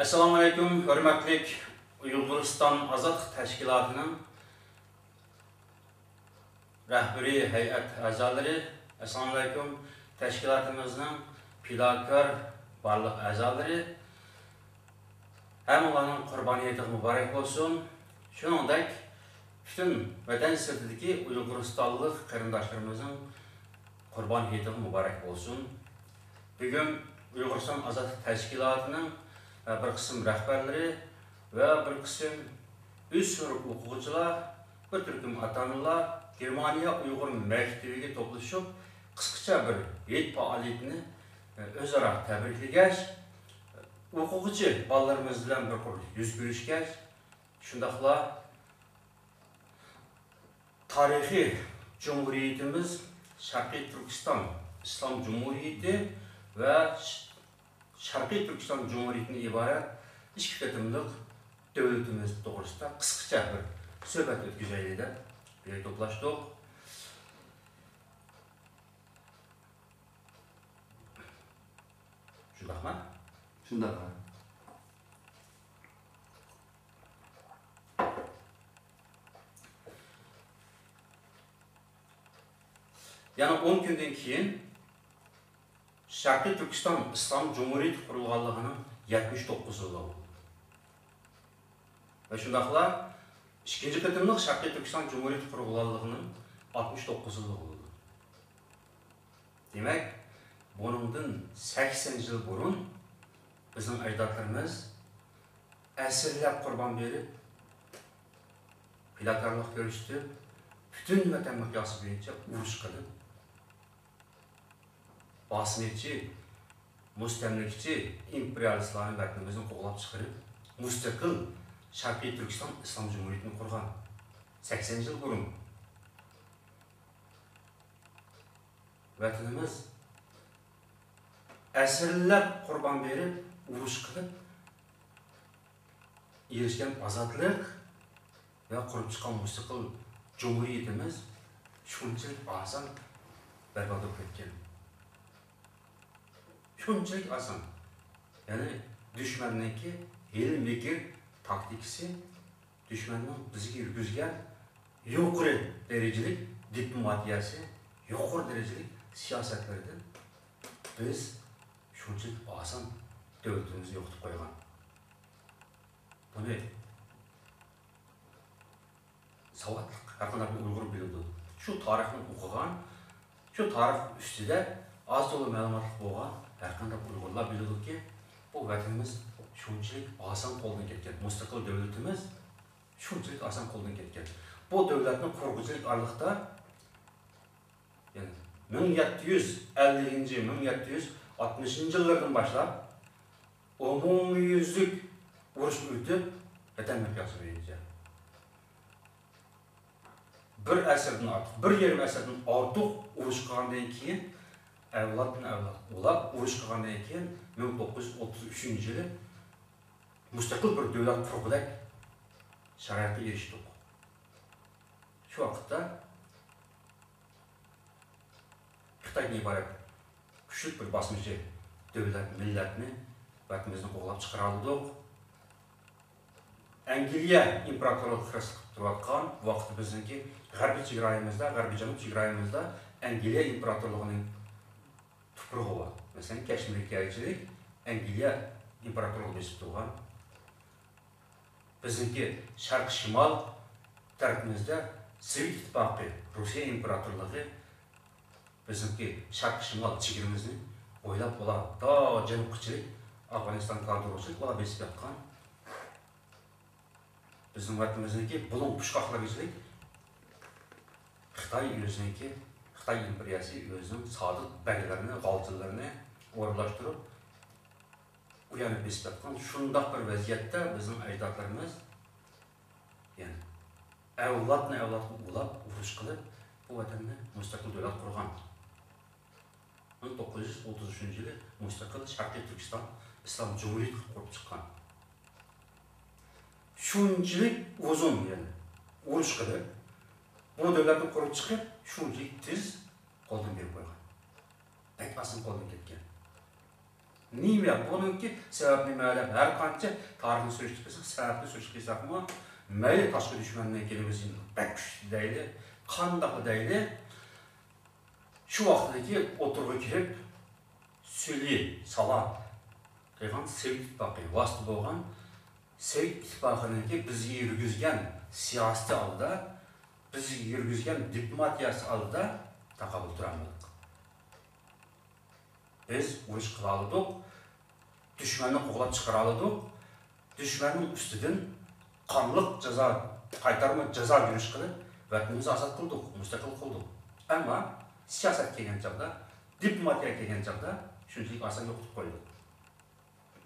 Assalamu alaikum, hörmətli Uyğuristan Azadlıq Təşkilatının rəhbəri, heyət əzaları, assalamu alaikum, təşkilatımızın fidakar barlıq əzaları, həm onların qurbaniyeti mübarək olsun. Şunundak, bütün vətən sırtındakı Uyğuristanlıq qarindaşlarımızın qurbaniyeti mübarək olsun. Bugün Uyğuristan Azadlıq Təşkilatının bir kısım rəhbərləri və bir kısım üst sınıf oxucular, bir türküm ata-analar Germaniya Uyğur məktəbiga toplaşıb qısqaça bir heyət fəaliyyətini özara təbrikləgəş, oxucu balalarımız bilan bir qur yüz görüşgəş, şundaqla tarixi Cumhuriyetimiz Şərqi Türkistan İslam Cumhuriyeti və Şərqi Türkistan Cumhuriyeti'nin ibaret iki katımlık devletimiz doğrusunda kısaca bir söhbət ötküzeydi de bir toplaştık. Şundaq mı? Şundaq. Yani 10 gündən keyin Şərqi Türkistan İslam Cumhuriyeti qurulğanlığının 79 yılı oldu. Ve şundaqla ikinci qatımlıq Şərqi Türkistan Cumhuriyeti qurulğanlığının 69 yılı oldu. Demek, bunundan 80 yıl burun bizim əcdadlarımız əsirləb qurban verib, fidakarlıq görüşdü, bütün vətən miqyası boyunca uruş qılıb, basınçı, müstəmləkçi, imperialistlərin vətənimizin qoğulab çıxırıb, müstəqil Şərqi Türkistan İslam Cumhuriyetini qurğan 80 yıl burun. Vətənimiz əsirləb qurban verib, uruş qılıb, erişkən azadlıq və qurub çıxan müstəqil Cumhuriyetimiz şunçalik asan bərbad olub ketken. Şunçalik asan. Yani düşmanınki hil mekir taktikisi düşmanın bizi yürgüzgen yukarı derecelik diplomatiyası, yukarı derecelik siyasetlerdir. Biz şunçalik asan devletimizi yoxtup koygan. Bu ne? Savatlık, hakkında bir Uygur bildi. Şu tarixini okugan, şu tarix üstüde az dolu məlumatlık boğan, hakkında Uygurlar bildi ki, bu vətənimiz şunçalik asan qoldan ketken, müstəqil devletimiz şunçalik asan qoldan ketken. Bu devletin kurguculuk arlıqda, yani 1750-ci, 1760-cı yıllardan başlap, umumi yüzlük uruş ütüp, vətən miqyası boyunca. Bir əsrdən artıq, bir yarım əsrdən artıq uruş qılğandan keyin, əvladın əvlad olab, uruş qılğandan keyin 1933-cü yılı müstəqil bir dövlət qurğudak şəraitə erişdik. Şu vaxtda Xitaydan ibarət küçük bir basmışı dövlət millətini vətənimizdən qoğulab çıxaraldıq. Angliya imparatorluğu xəstə durarkən vaxtı bizimki Qərbi çiqrayımızda, Qərbi Cənub çiqrayımızda Angliya imparatorluğunun tupuruğu var. Mesela Kəşmir hikayəçilik Angliya imparatorluğu besib durğan. Bizimki Şərq-Şimal tərəfimizdə Sovet İttifaqı, Rusiya imparatorluğu bizimki Şərq-Şimal çiqrimizni oylab olar. Da Cənub-Qıçilik, Afganistan kadrosulik olar besib yatqan. Bizim vətənimizdeki bulun puşqaqlar üzrək Xitay özününki, Xitay imperiyası özünün sadık bəqələrini, qalcılarını uğurlaşdırıb uyanıb besib yatqan. Şundaq bir vəziyyətdə bizim əcdadlarımız yani əvladla əvladlı olab, uruş qılıb bu vətənini müstəqil dövlət qurğan. 1933-cü yılı müstəqil Şərqi Türkistan İslam Cumhuriyeti qurub çıxan. Şunçalik uzun yani uruş qılıb, bu devletni qurib chiqib, shunchalik tez qo'ldan berib qo'ygan. Pek asan qo'ldan ketgan. Nima? Buningki sabab nima deb har qancha tarixni surishib kelsak, sababni surishib kelsakmi, mayli tashqi dushmandan kelimiz bak kuchli deydi, qandoq deydi. Shu vaqtdagi o'tirg'i kirib, сөйлей, сала қиған Sevgi ittifoqi vasıta bo'lgan Sevgi ittifoqininki bizga yurgizgan siyosati oldida, bizga yurgizgan diplomatiyasi oldida taqabul turamiz. Biz urush qila oldik, dushmanni qo'g'lab chiqara oldik, dushmanning ustidan qonliq jazo qaytarma jazo yurish qilib, vatanimizni ozod qildik, mustaqil qildik. Ammo siyosat kelgan chog'da, diplomatiya kelgan chog'da shunchalik oson yo'qotib qo'ydik.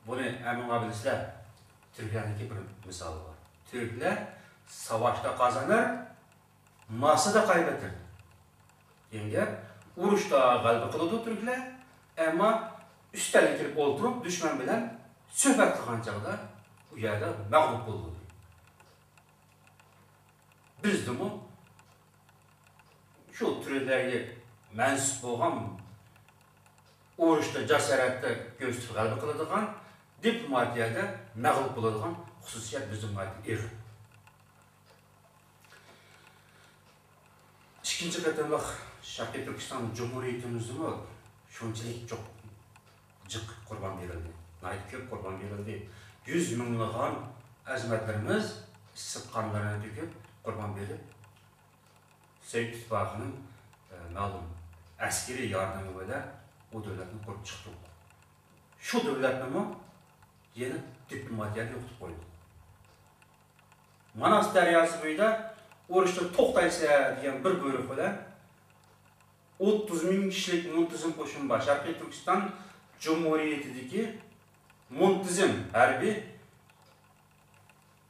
Buni amin abilislar Türkiye'deki bir misal var. Türkler savaşta kazanır, masada kaybeder. Yani uruşta galip kıldı Türkler, ama üstelik girip oturup düşman bilen söhbet kılgan çağda bu yerde mağlup oldu. Biz de bu şu Türkler'e mensup olan uruşta cesaretle gösterip galip kıldıgan diplomatiyada mağlup bo'ladigan xususiyat bizim eri. İkinci qatimliq Sharqiy Turkiston Cumhuriyatimizda shunchalik çok jiq qurban berildi. Nayt ko'p qurban berildi. 100 minglagan azmatlarimiz issiq qonlarini to'kib qurban berib, Sevgi ittifoqining ma'lum askeriy yordami bilan bu davlatni qurib chiqdi. Shu davlatni yeni diplomatiyani yo'qotib qo'ydi. Manas daryosi bo'yida urushda to'xtaysa degan bir buyruq bilan 30 ming kishilik muntazam qo'shin bor. Sharqiy Turkiston Cumhuriyatidagi muntazam harbiy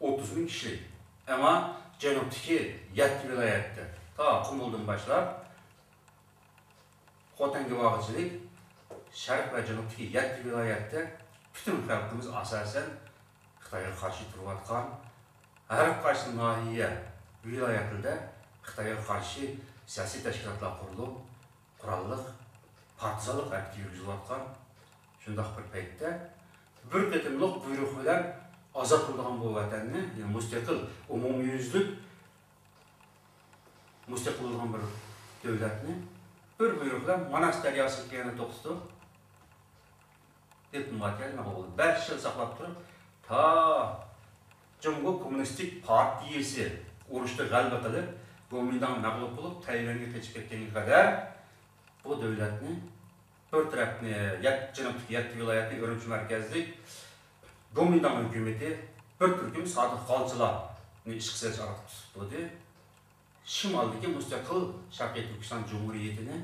30 ming kishilik. Ammo janubdagi 7 viloyatda ta Qumuldan boshlab Xotanga vog'chilik sharq va janubdagi 7 viloyatda bütün xalqimiz asasen Xitoyga qarshi turayotgan har qaysi nahiya viloyatida Xitoyga qarshi siyosiy tashkilotlar qurilib, qurolliq partizanlik akti yurgizilayotgan shundoq bir paytda bir qatimliq buyruq bilan ozod qilgan bu vatanni, yani mustaqil, umumyuzlik mustaqil bo'lgan bir davlatni bir buyruq bilan Manas daryosiga yana to'xtatib diplomatiya nima bo'ldi? 5 yil saqlab turib, ta Cumhur Kommunistik Partiyasi urushda g'alaba qilib, Gomindan mag'lub bo'lib, Tayvanga qochib ketganiga qadar bu davlatni bir tarafni janubdagi 7 viloyatni Urumchi markazlik Gomindan hukumati bir turkum sodiq qolchilarni ish qilish arqi tutdi. Shimoldagi mustaqil Sharqiy Turkiston Cumhuriyatini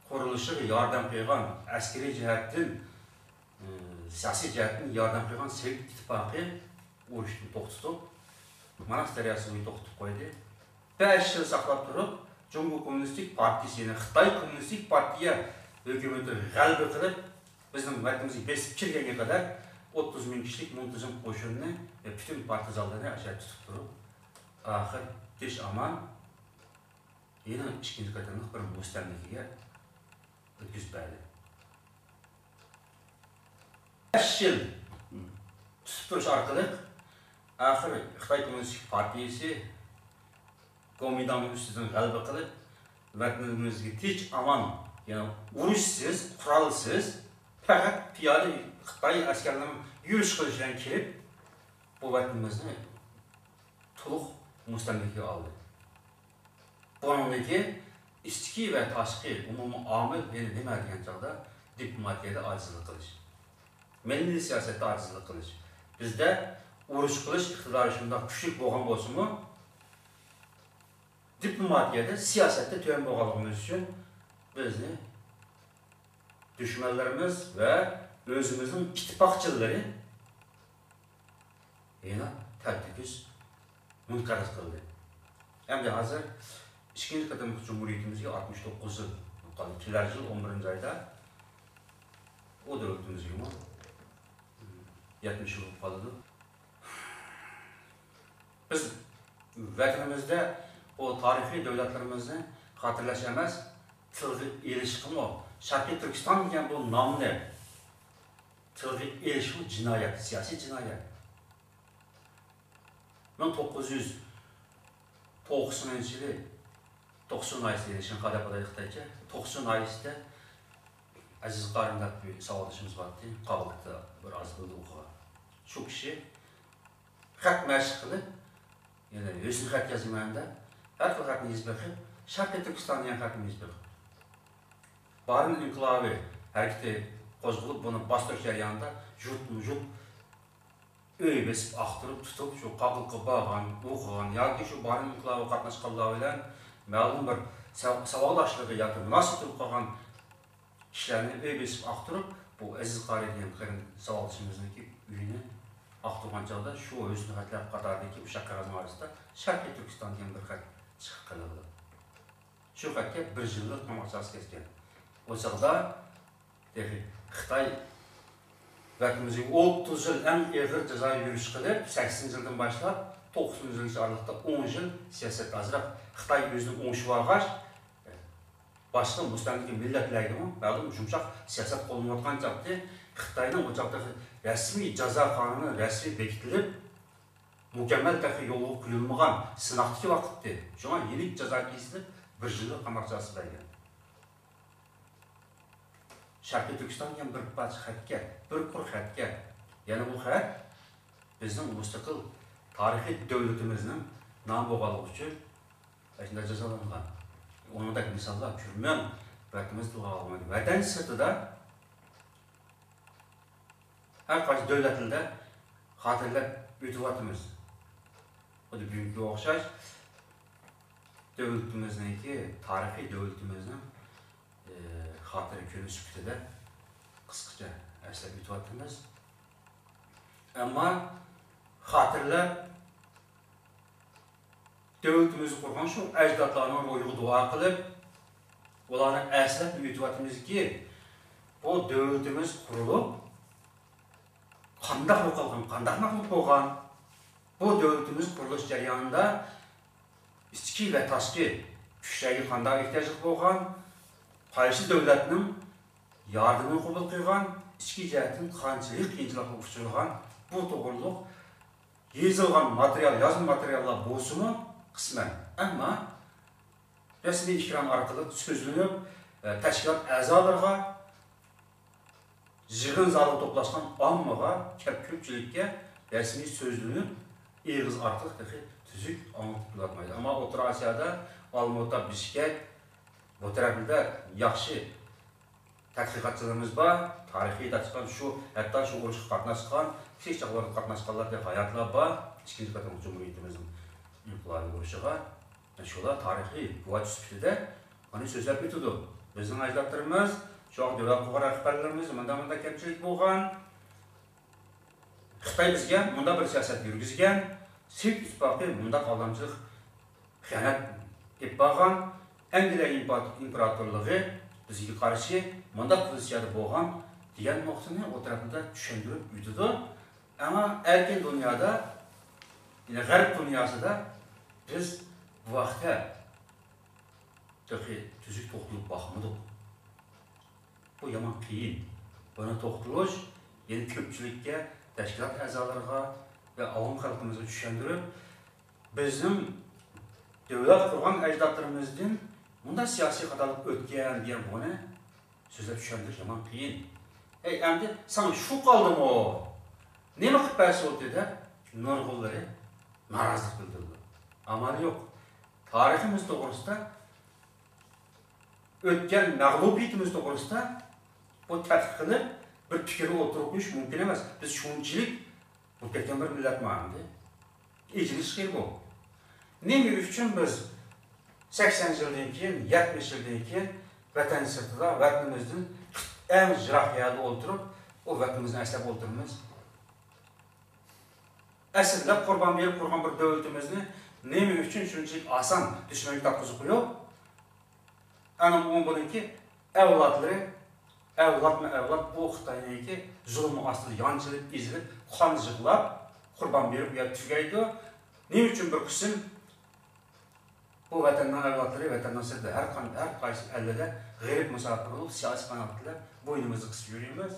qurilishiga yordam qilgan askeriy jihatdan, siyosiy jihatdan yordam qilgan Sevgi ittifoqi urushni to'xtatib, Manas daryosini to'xtatib qo'ydi. 5 yil saqlab turib, Cumhur Kommunistik Partiyasini, Xitoy Kommunistik Partiya hukumati g'alaba qilib, bizning vatanimizga besib kirganga qadar 30 ming kishilik muntazam qo'shinni bütün partizanlarni ashab tutib turib, oxir tish aman yana ikkinchi qatimliq bir mustamlikaga o'tkazib berdi. 5 yil tutib turish orqali oxir Xitoy Kommunistik Partiyasi Gomindan ustidan g'alaba qilib, vatanimizga tinch aman, yani urushsiz, qurolsiz, faqat piyoda Xitoy askarlarining yurish qilishidan kelib, bu vatanimizni to'liq mustamlikaga oldi. Buningdagi ichki va tashqi umumiy omil meni nima degan chog'da diplomatiyada ojizlik qilish, milliy siyosatda ojizlik qilish. Bizda urush qilish iqtidori shunday kuchli bo'lgan bo'lsa-mu, diplomatiyada, siyosatda tuyan bo'lganligimiz uchun bizni düşmanlarımız ve özümüzün ittifaqchilari yana tartibsiz munqaraz qildi. Endi hozir ikkinchi qatimliq Cumhuriyatimizga 69 yil qoldi. Kelar yil 11-oyda o davlatimizga 70 yil qoldi. Biz vatanimizda o tarixiy davlatlarimizni xotirlash emas, tilga erishib Sharqiy Turkiston degan bu nomni tilga erishish jinoyat, siyosiy jinoyat. 1990-yili 90 ayısıydı, şimdi kadar Xitaycha 90 ayısida Aziz Qarimdab bir savodishimiz vardı, Qabulda bir azg'ildi o'qigan. Shu kishi xat mashq qilib, ya'ni o'zini xat yozmaganda, har xil xatni yozib berib, Sharqiy Turkiston degan xatni yozib berib. Barin inqilobi harakati qo'zg'alib, buni bostirish jarayonida yurt öy besib aqtirib tutib, shu Qabulga borgan, o'qigan yoki shu Barin inqilobi qatnashganlar bilan ma'lum bir savodoshligi yoki munosabat qilgan kishilarni öy besib aqtirib, bu Aziz Qari degan qarin savodishimizniki uyini aqtirgan chog'da shu o'zini xatlar qatoridagi o'sha qog'ozning orasida Sharqiy Turkiston degan bir xat chiqib qoldi. Shu xatga 1 yillik qamoq jazosi kesgan. O chog'da Xitoy vatanimizning 30 yil eng og'ir jazo yurish qilib, 80-yildan boshlab 90-yil oralig'ida 10 yil siyosat azraq Xitoy o'zining o'ngishib olgach, başqa mustamlika millatlarga ma'lum yumshoq siyosat qo'llanayotgan chog'da Xitoyning o chog'da rasmiy jazo qonuni rasmiy bekitilib, mukammal tarixi yo'lga qo'yilmagan sinoqdagi vaqtda, shunga yirik jazo kesilib, 1 yillik qamoq jazosi bergan. Sharqiy Turkiston degan bir parcha xatga, bir quruq xatga, ya'ni bu xat bizning mustaqil tarixiy davlatimizning nomi bo'lganligi uchun shunday jazolangan. Onundaki misallar türmen vatanimiz dua almadı. Vatan sırtıda her karşı devletinde hatırlar ötüvatımız. O da büyük bir okşaş. Devletimizin ki, tarihi devletimizin hatırı köyü süpütede kısaca eslep ötüvatımız. Ama hatırlar devletimizi kurgan şu ecdatlarının ruhu dua kılıp, onların eslep büyütüvatımız ki, bu devletimiz kurulup, qandaq bo'lgan, qandaq maqlub bo'lgan, bu devletimiz kuruluş jarayonida ichki va tashqi kuchlarga qandaq ehtiyojli bo'lgan, qaysi davlatning yordamini qabul qilgan, ichki jihatdan qanchalik qiyinchilikqa uchragan, bu to'g'riliq yozilgan material, yozma materiallar bo'lsa-mu, qismen ama resmi ikram orqali so'zlanib, tashkilot a'zolariga, yig'in zalida to'plashgan ommaga, ko'pchilikka rasmiy so'zlanib, eg'iz orqali tuzuk anlatib bo'lmaydi. Ammo O'rta Osiyoda Olmaota, Bishkek bu tarafda yaxshi tadqiqotchilarimiz bor, tarixiy tadqiqot shu, hatto shu urushga qatnashgan, kichik chaqalarda qatnashganlar deb hayotlar bor. Ikkinchi Vatan Cumhuriyatimizning inqilobiy urushiga shular tarixiy guvoh sifatida buni so'zlab o'tdi. Bizning ajdodlarimiz, shu davlat rahbarlarimiz menda kamchilik bo'lgan. Xitoy bizga bunda bir siyosat yurgizgan, Sirk ittifoqi bunda qolganchilik xiyonat qilib bo'lgan, Angliya imperatorligi bizga qarshi bunda pozitsiyada bo'lgan degan nuqtani o tarafida tushuntirib o'tdi. Ama erkin dünyada, yine G'arb dünyasida biz bu vaqtda tuzuk to'xtalib boqmadik. Bu yomon qiyin. Buni to'xtalish yeni ko'pchilikka, tashkilot a'zolariga va avom xalqimizga tushuntirib, bizning davlat qurgan ajdodlarimizdan bunday siyosiy xatolik o'tgan degan buni so'zlab tushuntirish yomon qiyin. Endi sen shu qoldimi? Nima qilib bersa o'tdi deb nurg'unlari norozilik bildirdi. Amal yo'q. Tariximiz to'g'risida, o'tgan mag'lubiyatimiz to'g'risida bu tadqiq qilib bir fikrga o'tirib qo'yish mumkin emas. Biz shunchalik o'tgan bir millatmanmi? Ejilish qiyin bu. Nima uchun biz 80 yildan keyin, 70 yildan keyin vatan sirtida, vatanimizdan eng yiroq yerda o'tirib, o vatanimizni aslab o'tiramiz. Aslida qurban berib qurgan bir davlatimizni nima uchun shunchalik oson dushmanga topqizib qo'yib, ana buniki avlodlari, avlod bu Xitoyniki zulm ostida yonchilib, ezilib, qon yig'lab, qurban berib ya tugaydi. Nima uchun bir qism bu vatanning avlodlari vatandan sirda har qaysi ellada g'arib musofir bo'lib, siyosiy qanotlar bo'ynimizni qisib yuramiz.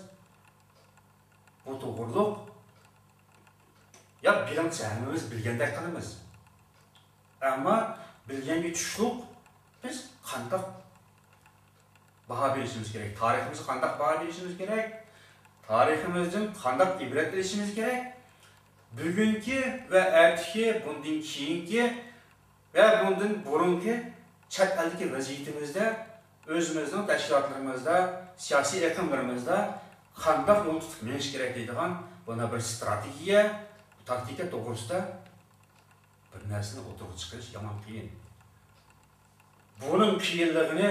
bu doğruluq ya bilinçli hemimiz bilgendek qilamiz. Ama bilgenге tushliq biz qandaq baho berishimiz kerak. Tariximizni qandaq baho berishimiz kerak. Tariximizdan qandaq ibrat olishimiz kerak. Bugungi va ertaki, bundan keyingi va bundan burungi chet eldagi vaziyatimizda, o'zimizning tashkilotlarimizda, siyosiy iqlimlarimizda qandaq yo'l tutib menish kerak deydigan buna bir strategiya, taktika to'g'risida bir narsani o'tirib chiqarish yomon qiyin. Buning qiyinligini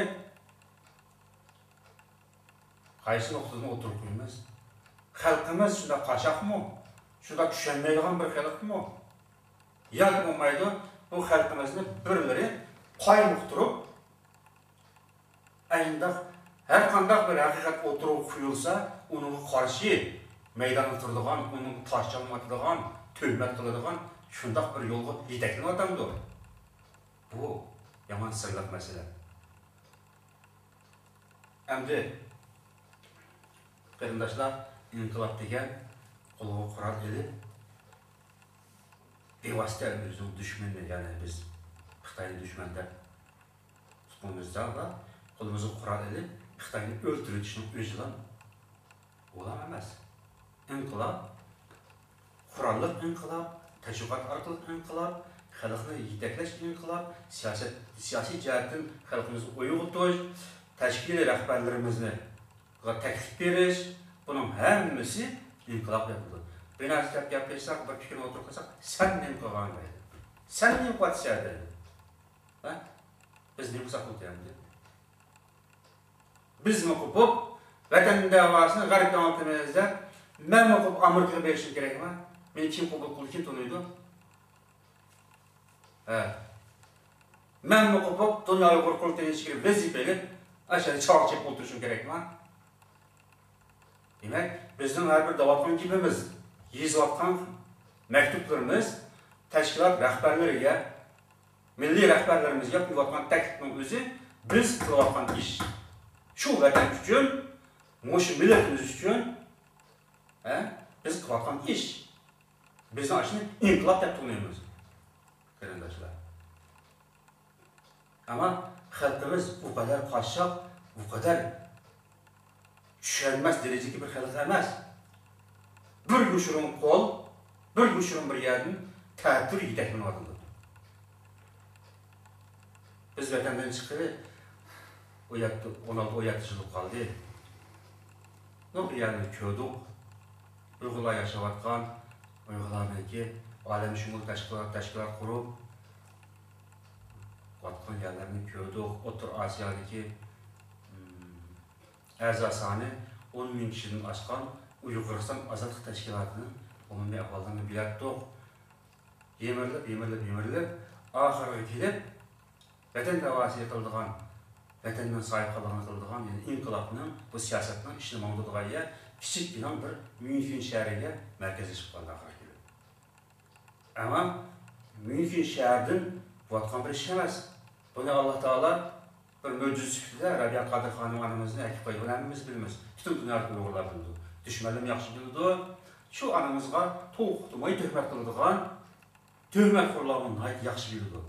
qaysi nuqtadan o'tirib qo'yamiz? Xalqimiz shunda qashaqmi? Shunda tushunmaydigan bir xalqmi? Yo'q bo'lmaydi. Bu xalqimizni birlari qoyilib turib, ayında her qandaq bir haqiqat o'tirib qo'yilsa, uning qarshi maydonga turadigan, uning toshchalmatadigan, tuhmat qiladigan shundaq bir yo'lga yetaklanayotgandir. Bu yomon sirliq masala. Endi qarindoshlar, inqilob degan qo'lga qurol elib bevosita o'zining dushmani, ya'ni biz Xitoyni dushman deb tutmamizda va qo'limizga qurol elib Xitoyni o'ldirishning o'zidan o'lam emas. İnqilob, qurolliq inqilob, tashviqot orqali inqilob, xalqni yetaklash inqilob, siyosiy jihatdan xalqimizni uyg'otish, tashkiliy rahbarlarimizni taklif berish, buning hammasi inqilob yapıldı. Bir narsa gapirsak, bir fikrini o'tirib qilsak, sen nima qilgan deydi. Sen nima qilyapsan deydi. Biz nima qilsak o'tayapmiz? Biz mi qilib vatan davosini g'arb davlatimizda men mi qilib Amerikaga berishim kerakmi? Men kim qilib kim to'laydi? Men mi qilib dunyoga qo'rqib tegishga vazifali ashani chorchib o'tirishim kerakmi? Demak, bizning har bir davatgan gibimiz, yozayotgan maktublarimiz tashkilot rahbarlariga, milliy rahbarlarimizga qilayotgan taklifning o'zi biz qilayotgan ish. Shu vatan uchun, shu millatimiz uchun biz qilayotgan ish. Bizning ishni inqilob deb tanlaymiz. Qarindoshlar. Ama xalqimiz bu kadar qashshoq, bu kadar tushunmas darajadagi bir xalq emas. Bir go'shirin qo'l, bir go'shirin bir yerdan ta'tir yetaklanadi. Biz vatandan chiqib, 16-17 yil qoldi. Bu yerni ko'rdik. Uyg'urlar yashayotgan, Uyg'urlarniki olamshumul tashkilot qurib, Vatkan yerlerini gördük. Otur Asya'daki a'zo soni 10.000 kişinin aşkan Uyg'uriston Azadlık Teşkilatı'nın umumiy ahvallarını bilettik. Yemirlib, ahirga kelib, vatan davosi qildigan, vatandan sahip qildigan, yani inqilobning, bu siyosatning ishini mavdudiga kichikgina bir München shahriga markazlashib qoldi ahirga kelib. Ama München shahridan vatkan bir ish emas. Bunu Allah Teala bir möcüz sifatida Rabi'a Qadir Xanım anamızın ekip koydu. Hemimiz bilmez. Bütün dünyada Uyg'urlar bildi. Düşmanlarım yaxshi bildi. Şu anamızga to'xtamay töhmet qiladigan, töhmetxo'rlarni yaxshi bildi.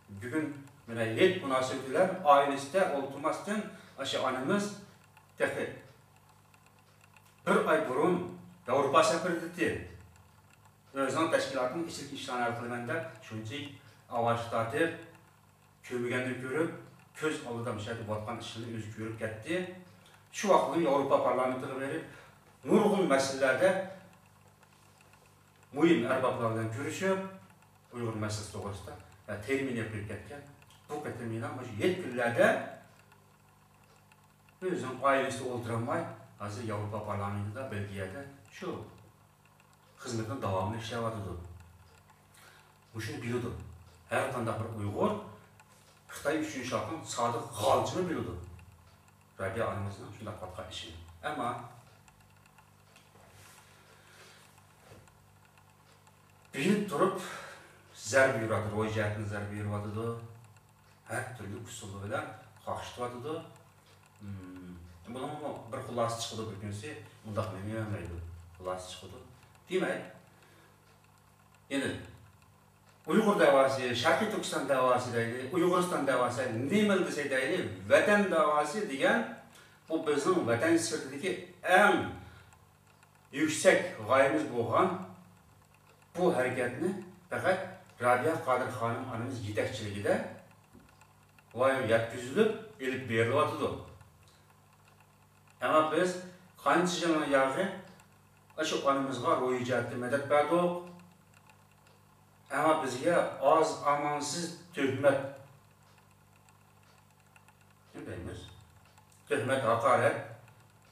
Bugun mana yet munosabatlar oilasida o'ltirmasdan o'sha anamiz bir ay burun Yevropa safarida o'zining tashkilotining ichki ishlarni qilaman shunchalik ovoz tortib kömügenleri görüp, köz alıdan müşahede vatkan işini özü görüp gitti. Şu vakti Avrupa Parlamento'na verip, nurgul meselelerde mühim erbaplardan görüşüp, Uygur meselesi doğrusunda temin yapıp gitken, bu terminal yetkililerde özünün ailesi olduramay, hazır Avrupa Parlamento'da, Belgiye'de şu hizmetin devamlı işlevadıdı. Bu şunu biliyordu. Her tanda bir Uygur, Xitay 3. şartın sadık g'olchini bildi. Rabia anamızın shunday qatqa işini. Ama bilib turib zarb yuradi, ro'yxatni zarb yuradi. Her türlü usulü bilan qoqishtiradi. Bunun bir xulosa chiqdi bir kunsi, undaq meni yo'maydi. xulası çıxıdı. Demək, yəni Uyghur davası, Şarkı Türkistan davası deyil, Uyg'uriston davası, nima desa deyil, vatan davası degan bu bizning vatan sirtidagi eng yuksak g'oyamiz bo'lgan bu harakatni faqat Rabia Qodir xonim onamiz yetakchiligida loyiha yetkazilib, elib berilyotdi. Ama biz qancha yillar yog'i shu onamizga ro'yijatni madad berdik. Ama bizga oz amonsiz tuhmat deymiz. Tuhmat, haqorat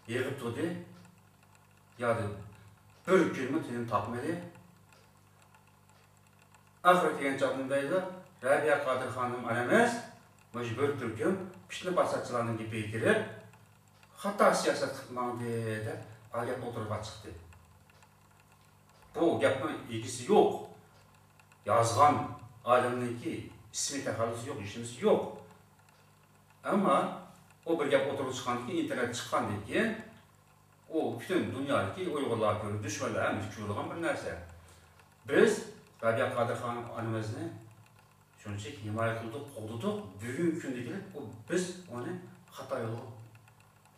yig'ib turdi. Yo'di bir kunmi tinim topmadi. Oxiri degan chog'imda Rabia Qodir xonim onamiz mana bir turkum pishni basatchilarning gapiga kirib, xato siyosat qilmadi deb gap o'tirib chiqdi. Bu gapning egisi yo'q. Yazgan adamınki ismi təxəllüsü yox, işimiz yox. Ama o bir gap oturup çıxandı ki, internet çıxandı ki, o bütün dünyadaki Uyğurlar görür, düşmanlar əmiz küçülüğün bir nərsə. Biz Rabia Qodir xonim onamizni shunchaki himoya qildik, qo'g'didik. Bugungi kunda kelib, biz onu xato yo'lga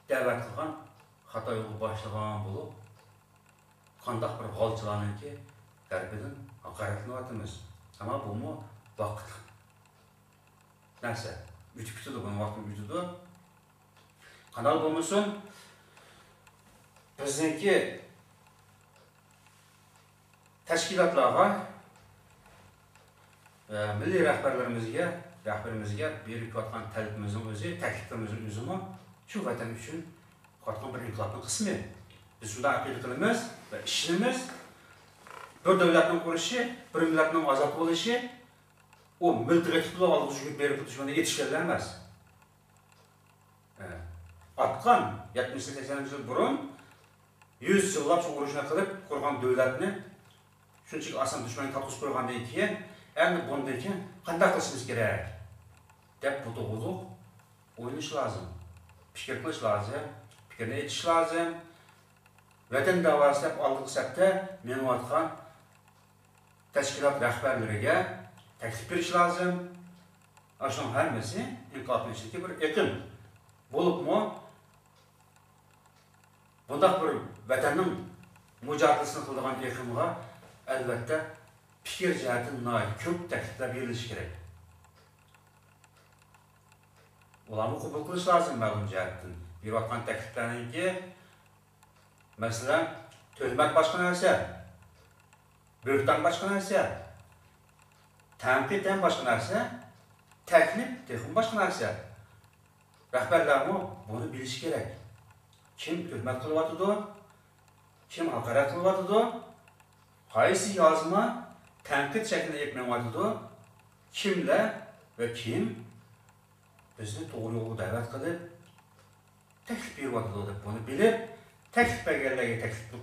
da'vat qilgan, xato yo'lga boshlagan bo'lib, qandaq bir g'olchilarniki tarafidan haqoratlayapmiz. Ama bu mu vaqt? Neyse, ütüp tutudu, bunun vaktini ütüdü. Kanal bulmuşsun, bizdeki teşkilatlarga, milli rəhbərlərimizə berib qatqan tələbimizin özü, təklifimizin özü mü, şu vətən üçün qatqan bir inqilabın qismi. Biz şunda aqil qilimiz və işimiz, bir devletin kuruşu, bir milletin azat oluşu, o mültüqetli alıp düşüp berip düşmana yetişkirlenmez. Atkan 70-80 yıl burun 100 yıllap şu kuruşuna kılıp kurgan devletini şunçaki asan düşmanı tapış koygan deyken, eğer bundayken qanday qilishimiz kerak deb bu to'g'riliq o'ylash lozim, fikr qilish lozim, fikrni aytish lozim. Vatan davası deb oldiq sabda menayotgan teşkilat rəhbərlərinə təklif beriş lazım. Aşın həmmisi inqilabın içindeki bir ekim olubmu? Bundaq bir vətənin mücadiləsini qıldığan ekimға əlbəttə fikir cəhətində köp təkliflər veriliş gerek. Onları qəbul qilish lazım məlum cəhətdən. Beriyotgan təkliflərinki, məsələn, töhmət başqa nərsə, böhtan başqa nərsə, tənqiddən başqa nərsə, təklif texin başqa nərsə. Rəhbərlərimi bunu biliş gerek. Kim töhmət qılvatıdı, kim haqarət qılvatıdı, qaysı yazma tənqid şəklində etməvatıdı, kimlə və kim bizni doğru yolu dəvət qılıb, təklif bervatıdı. Bunu bilib, təklif bəgərlərə təklif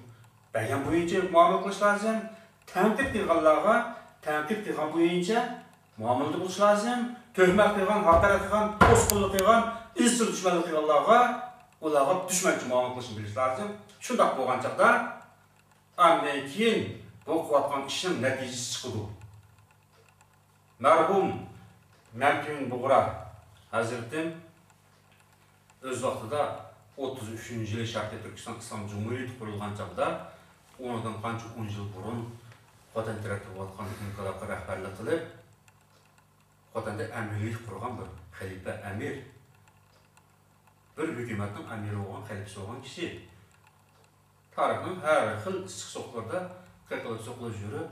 bəyan boyunca muamele qilish lazım. Tənqid qilganlarga tənqid qilgan boyunca muamelada bo'lish lozim. Töhmət qilgan, haqorat qilgan, to'sqinlik qilgan, izchil dushmanlik qilganlarga ularga dushmanchi muomala qilishni bilish lozim. Shundoq bo'lgan chaqda andan keyin bu qilayotgan ishning natijasi chiqadi. Marhum Mamkin Bug'ra Hazratim o'z vaqtida 33-yili Sharqiy Turkiston Islom Cumhuriyeti qurilgan chaqda ondan qancha 10 yil burun Xotan taraqiyyotgan inqilobga rahbarlik qilib, Xotanda amirlik qurgan bir xalifa amir, bir hukumatning amiri bo'lgan, xalifasi bo'lgan kishi. Tarixning har xil issiq-so'qlarda qirqilib yurib,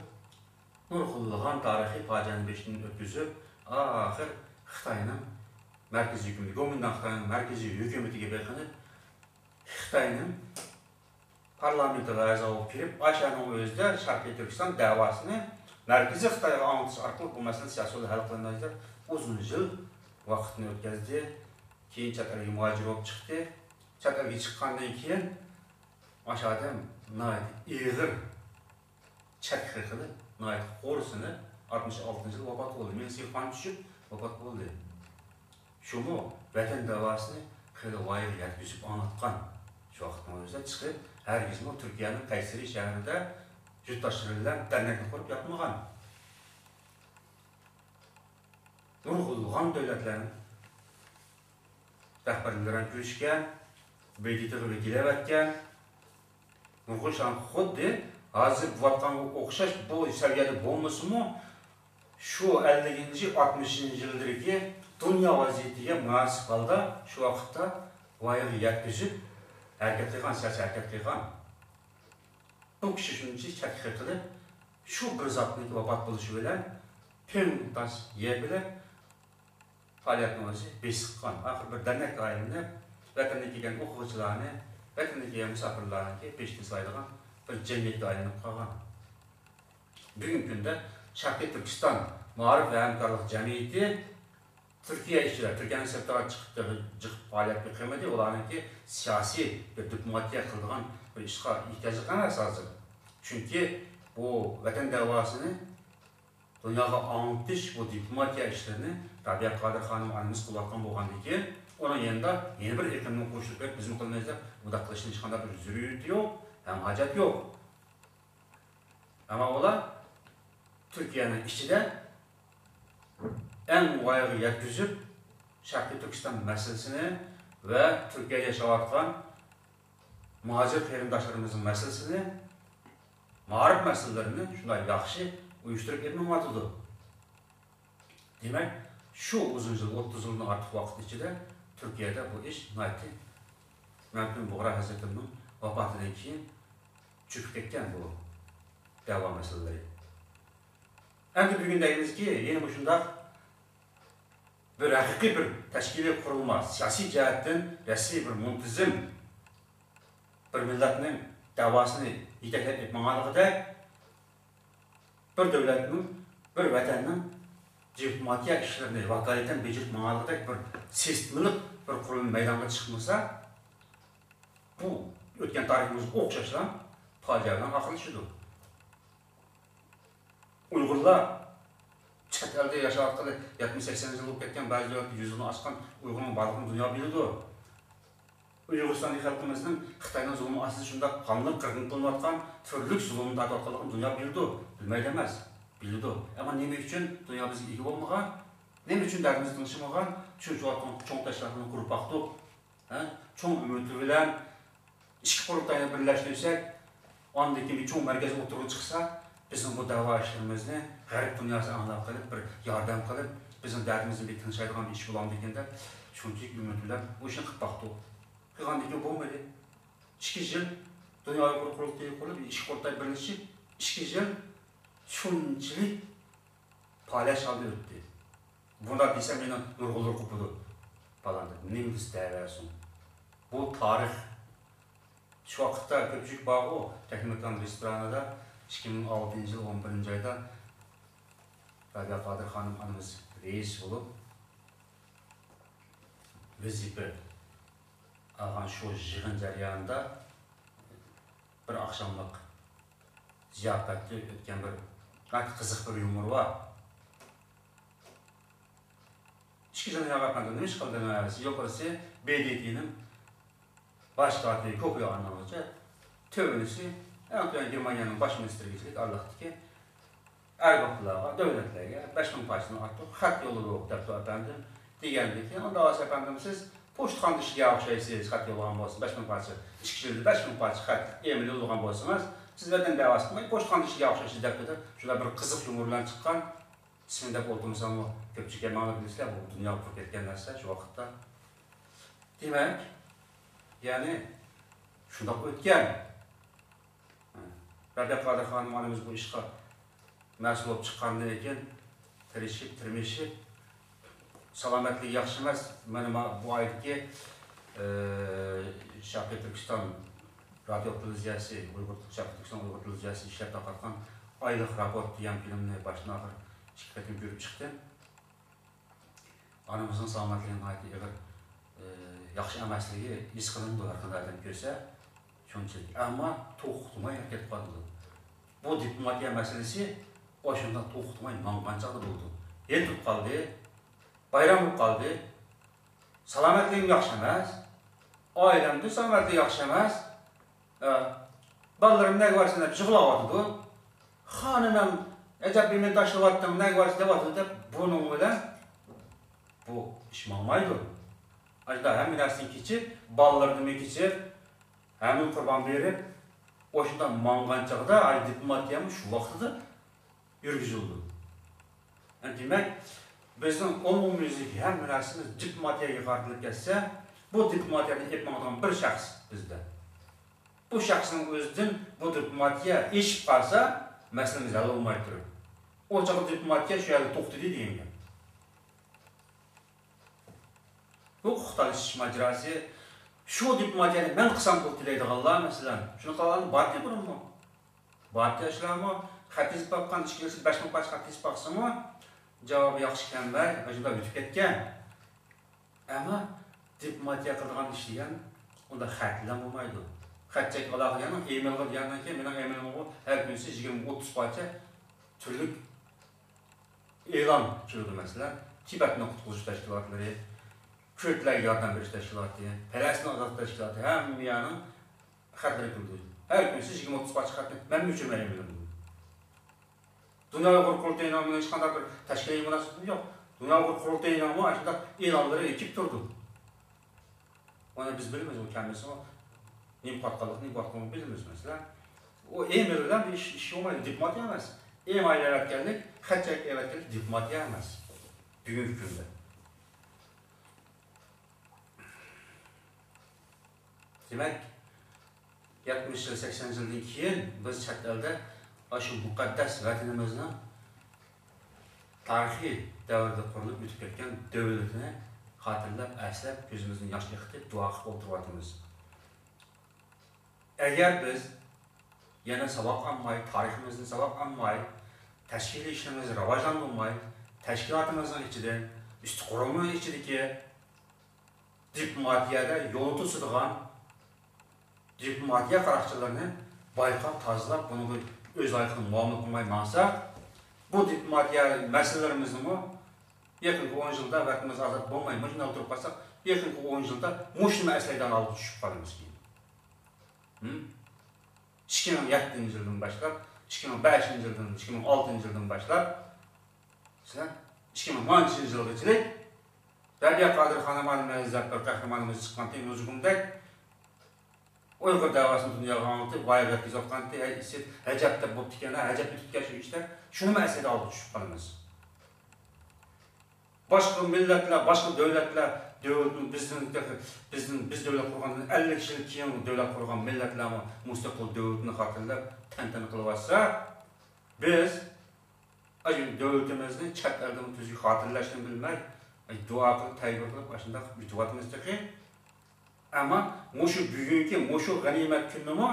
nurg'unlagan tarixiy fojiani beshini o'tkazib, oxir Xitoyning markaziy hukumati, Gomindan Xitoyning markaziy hukumatiga beqinib, Xitoyning parlamentiga a'zo bo'lib kirib, Ashaning o'zida Sharqiy Turkiston davosini markaziy Xitoyga anglatish orqali bu masala siyosiy hal qilinadi. Uzun yil vaqtni o'tkazdi. Keyin chet elga muhojir bo'lib chiqdi. Chet elga chiqqandan keyin o'sha odam ig'ir chakri qilib, qo'rsini 66-yil vafot bo'ldi. Men siyqon tushib vafot bo'ldi. Shuni vatan davosini qilib loyiha yetkazib anlatgan. Şu vaqtning o'zida chiqib, herkesin o Türkiye'nin Kayseri şehrinde yurttaşlarıyla dernekli kurup yapmagan. Nurgulluğun devletlerin rehberlilerin görüşken, beydetiği gilevetken, nurgulşan xuddi hazır vatkan okşaş bu seviyede bulması mı şu 50. 60. yıldaki dünya vaziyetiye münasip halda şu vakitte vayağı yetkizip hareket kılgan, siyasi hareket kılgan. Bu kişi şununcu çekik kılıp şu bir zatlık vefat buluşu bilen tüm tas yer bilip faaliyetimizi besikkan. Ahir bir dernek ailini vatandaki gelen okuyucularını, vatandaki gelen misafirlerini peşte saydıgan bir cemiyet aylanıp kalgan. Bugün günde Şarkı Türkistan Marif ve Hemkarlık Cemiyeti Türkiye işçiler, Türkiye'nin sektörü çıkıp faaliyet bir kıymeti olanın ki siyasi ve diplomatiye kıldıgan bir işe ihtiyacı kanar hazır. Çünkü bu vatan davasını dünyaya anlatış bu diplomatiya işlerini Rabia Kadir Hanım annemiz kulaktan boğandı ki onun yanında yeni bir iklimden koşuluk bizim kılmazda budaklaşın çıkanda bir zürüyüt yok, hem hacet yok. Ama ola Türkiye'nin içinde en vayağı yetkizip Şarkı Türkistan meselesini ve Türkiye'de yaşayan muhacir kıyımdaşlarımızın meselesini, mağrib meselelerini şunlar yaxşı uyuşturup etmemelidir. Demek şu uzun yıl, 30 yılın artık vakit içinde Türkiye'de bu iş naiti Mehmet Buğra Hazretleri'nin vefatından keyin çöküp ketken bu dava meseleleri. Endi bugün deyimiz ki yeni başında bir hakiki bir teşkili kurulma, siyasi cihetten resmi bir muntizm bir milletinin davasını yeteklep etmemalıqda bir devletin, bir vatanın diplomatiya işlerini vakaleten becirtmemalıqda bir sistemlik bir kurulum meydana çıkmasa bu ötken tarihimiz okşaşlan faciadan akılışıdır. Uygurlar çet elde yaşardığı 70-80 yıl olup ketken bazı yüzünü açkan Uygur'un balıqını dünya bildi. Uyguristandaki halkımızın Xitay'ın zulmü aslı şunda kanlı kırgın kılınatkan türlük zulmünü tartışılığını dünya bildi. Bilmey demez. Bildi. Ama ne için dünya bizi iyi olmagan, ne için derdimizi tanışmagan, çünkü çoğun taşlarını kurup baktık. Çoğun ümidi bilen işki kurultayını birleştirsek, andaki bir çoğun merkezi oturup çıksa, bizim bu dava işlerimizni garip dünyasını anlap kılıp, bir yardım kılıp, bizim derdimizin bir tanışaydıgan bir iş bulan degende, çünkü ümidi bilen bu işini kıp baktık. Kıgandaki bu böyle. 2 yıl dünyayı kurultayı kurup, işki kurultayı birleşip, 2 yıl şunçilik paylaş aldı öttü. Bunda desem yine nurgulur kupudu falan da. Neyimiz değerlersin? Bu tarih. Şu vakitte Köpçük Bağı o Tekniklan restoranında 2006 yıl 11. ayda Rabia Kadir Hanım anımız reis olup vazife algan şu yığın jarayonida bir akşamlık ziyafetli ötken bir kızık bir yumur var. İki jana yapakanda ne iş kıldığınız yok orası BDT'nin baş katili kokuyor anlamıca tövbenisi en Germanya'nın baş ministeri geçirdik Allah'tı ki Erbatılar'a, devletlerine 5000 parçasını attık, hat yolu yok depto efendim diyendi ki onda az efendim siz poştkan dışı yağışaysınız hat yolu olan bolsun 5000 parça içkiçildi 5000 parça hat emili olan bolsunuz sizlerden davası kılmayın poştkan dışı yağışaysınız depto şurada bir kızık yumurlan çıkan isminde olduğumuz ama Köpçük Emanı bilirler bu dünya kurup etken narsa şu vakitte demek yani şunda ötken Rabia Kadir Hanım anımız bu işe mesul olup çıkandan eken tirişip salametliği yaxşı emas. Benim bu aydaki Şarkı Türkistan radyo televiziyası, Şarkı Türkistan Uygur televiziyası işlep takatkan aylık raport diyen filmini başına ağır şirketim görüp çıktı. Anımızın salametliğinin aydaki yaxşı emasliği iz kılındı arkadaşlarım görse şunçilik. Ama to'xtumay hareket qildi. Bu diplomatiya meselesi oşundan to'xtumay manqanchaqda bo'ldi. Yetib qoldi, bayram bo'lib qoldi. Salomatligim yaxshi emas, oilamda salomatlik yaxshi emas. Ballarım ne varsa da yig'layotdi. Xonimam ajab men tashlayotdim, ne varsa deyotdi deb buning bilan bu ish bo'lmaydi. Ajda hamma narsani kechib, ballarni kechib, hamma qurbon berib, o'shandan mangan chaqda ay diplomatiyam shu vaqtida yurgizildi. Demak, bizning umumimizdagi hamma narsamiz diplomatiyaga qartilib ketsa, bu diplomatiyani etmaydigan bir shaxs bizda. Bu shaxsning o'zidan bu diplomatiya eshib qolsa, masalamiz hal bo'lmay turadi. O chaqda diplomatiya shu yerda to'xtadi degan gap. Bu huquqlashish majrasi shu diplomatiyani men qilsam bo'ldi deydiganlar masalan, shuni qilgan barcha birinmi? Barcha ishlarmi? Xatis bakkan ishkilasi 5000 paç xatis baksimi javobi yaxshi kelmay, o'shunda o'tib ketgan. Ammo diplomatiya qilgan ish degan unda xatlar bo'lmaydi. Xatchak aloqani email qilgandan keyin mening emailimga har kun 20-30 parcha turli e'lon keldi masalan, Tibetni qutqarish tashkilotlari, Kürtlarga yordam berish tashkiloti, Falastin ozod tashkiloti hammaning xatlari keldi. Har kun 20-30 parcha xatni men uchun emailim. Dünya Uyghur Qurultayı namına hech qanday bir tashkiliy munosabatim yo'q. Dünya Uyghur Qurultayı namı aslında e'lonlari ekib turdi. Ona biz bilamiz o kendisi o neyim patkalık, neyim patkalık bilmiyoruz mesela. O email'den bir iş olmaydı, diplomatiya emas. Email yaratganlik, xatchak yaratganlik diplomatiya emas. Bugungi kunda. Demek 70 yıl, 80 yıldan keyin biz chet elda şu muqaddas vatanimizni tarixiy davrda qurilib o'tib ketgan davlatni xotirlab, aslab, ko'zimizni yosh yiqitib, duo qilib o'tiryapmiz. Agar biz yana saboq olmay, tariximizni saboq olmay, tashkiliy ishlarimizni rivojlantirmay, tashkilotimizning ichida, istiqromi ichidagi diplomatiyada yo'l to'sadigan diplomatiya qaroqchilarini bayqab, tozalab, buni öz aykını muamele qilmay maqsa, bu diplomatiya masalalarimizni yaqinqi 10 yilda vaqtimiz ozod bo'lmay, mashina o'tirib qolsak, yaqinqi 10 yilda mushni masaladan olib tushib qolamiz keyin. 2007 yildan boshlab, 2005 yildan, 2006 yildan boshlab, sizlar 2010 yilgacha Rabia Qodir Xonamonimiz bir qahramonimiz chiqqanda o'zigimdek Uyghur davasını dünyaya anlatıp, vayret izotqandı, həcəbdə bu tikənə, həcəbdə tutqən şu işlər, şunu məsələdə aldı düşüb qalımız. Başqa millətlər, başqa dövlətlər, biz dövlət qurğandan 50 kişilik keyin dövlət qurğan millətlər müstəqil dövlətini xatırlab, təntənə qılıbasa, biz dövlətimizni çət əldən tüzü xatırlaşını bilmək, dua qılıb, təyyib qılıb, başında bütüvatımızdakı ama şu bugünkü, şu ganimet günümü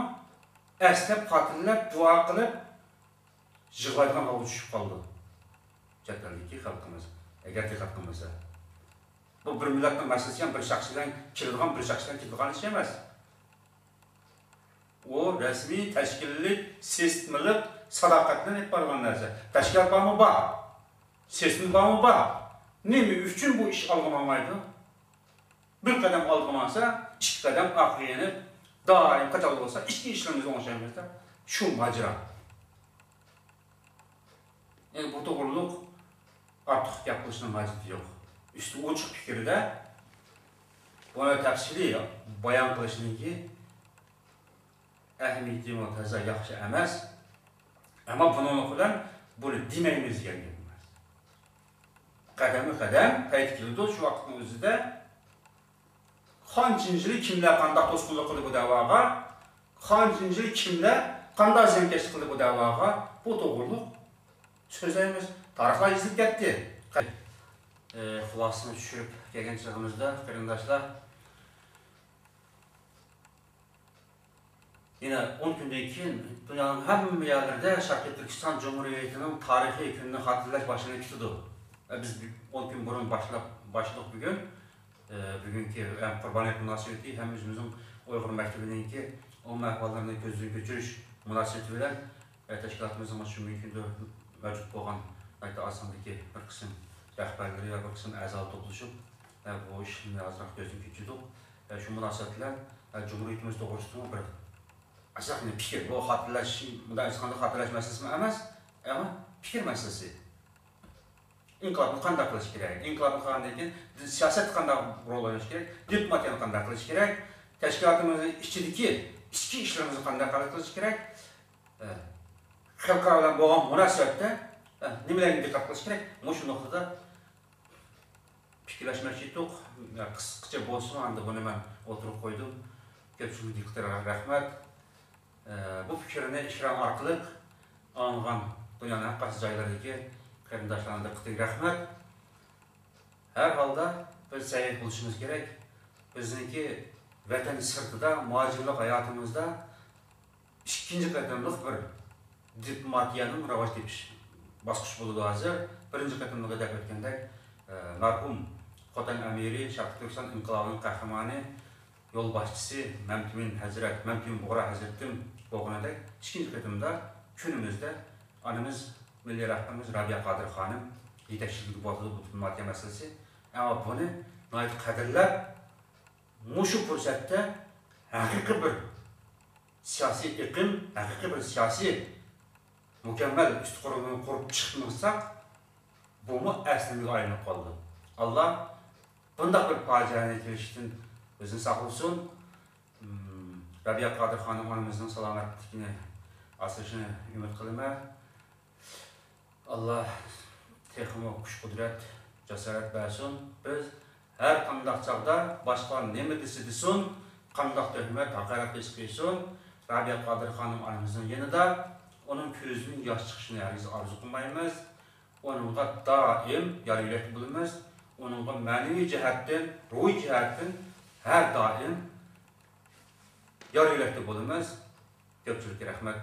əslab, xatırlab, dua qılıb, yığılaydigan halga düşüb qaldı. Cətəldəki xalqımız, əgər diqqətqimizə. Bu bir millətin məsələsiyən bir şəxsidən kildiğən, bir şəxsidən kildiğən iş emas. O rəsmi, təşkillik, sistemlik, sadaqətlə etib barğan nərsə. Təşkilat bağımı bağ, sistem bağımı bağ. Nemi üçün bu iş algılamaydı? Bir qadam algılansa, 2 qadam arqaya yenib, daim qaçalı olsa, iki işlerimiz oңşayımızda şu macera. Yani bu doğruluk artıq yapılışının haceti yok. Üstü uçuk fikirde buna təfsili bayan qılışının ki, əhmiyyəti təzə yaxşı əməz. Ama bununla filan bunu deməyimiz gəlmez. Qədəmi qədəm təyyid kilidi şu vaxtın özüdə Xan Cincili kimlər qandaq tosqunluq qıldı bu davağa, Xan Cincili kimlər qandaq zəngəşlik qıldı bu davağa, bu doğruluq sözlərimiz tarixlər izlib getdi. Xulasını düşürüb gələn çağımızda, qarindaşlar, yine 10 gündən keyin dünyanın həmin yerlərdə Şərqi Türkistan Cumhuriyetinin tarixi gününü xatırlaş başına tutdu. Biz 10 gün burun başladıq bugün. Bugünkü Qurbaniyət münasibəti həm özümüzün Uyğur məktəbinin ki, o məhvallarını gözlüyü götürüş münasibəti bilən təşkilatımızın şu mümkündür mövcud olan asandakı bir qısım rəhbərləri və bir qısım əzalı topluşub bu işini azraq gözlüyü keçirdik. Şu münasibətlər Cumhuriyyətimiz doğrultusunda bir Aslında fikir, bu hatırlaş, bundan açıkçası hatırlaş meselesi mi emas, ama fikir meselesi. İnkılabını qanday qilish kerak? İnkılabını qanday keyin siyoset qanday rol o'ynash kerak? Diplomatiyani qanday qilish kerak? Tashkilotimiz ichidagi ichki ishlarimizni qanday qilish kerak? Xalqaro bilan bo'lgan munosabatda nimalarga diqqat qilish kerak? Mana shu nuqtada fikrlashmoqchi edik. Qisqacha bo'lsin, endi buni men o'tirib qo'ydim. Ko'pchilik diqqatga rahmat. Bu fikrni ishlar orqali olingan dunyoning har qaysi joylaridagi qarindoshlarga diqqatga rahmat. Her holda biz sahih bo'lishimiz kerak. Bizniki vatan sirtida, muhojirlik hayotimizda ikkinchi qadamlik bir diplomatiyaning rivoj tepish bosqich bo'ldi hozir. Birinchi qadamda deb o'tgandek, marhum Xotan amiri, Sharq Turkiston inqilobining qahramoni, yo'l boshchisi Mamtimin Hazrat, Mamtimin Bug'ra Hazratim bo'lganidek, ikkinchi qadamda kunimizda anamiz milliy rahbarimiz Rabiya Qodir xonim yetakchilik bo'ldi bu diplomatiya masalasi. Ama buni nihoyat qadrlab, mushu fursatda haqiqiy bir siyosiy iqlim, haqiqiy bir siyosiy mukammal ustqurulni qurib chiqmasak, bu mu asliga aylanib qoldi. Allah bunday bir fojiani kelishdan bizni saqlasin. Rabiya Qodir xonim onamizning salomatligini asrashini umid qilaman. Allah texmo kuch qudrat jasorat bersin. Biz her qanday chog'da boshqa nima desin, qanday tuhmat haqorat qilsin, Rabiya Qodir xonim onamizning yanida onun ko'zining yosh chiqishini hargiz orzu qilmaymiz. Onunga doim yoriylik bo'lamiz. Onunga ma'naviy jihatdan, ruhiy jihatdan har doim yoriylikda bo'lamiz. Ko'pchilikka rahmat.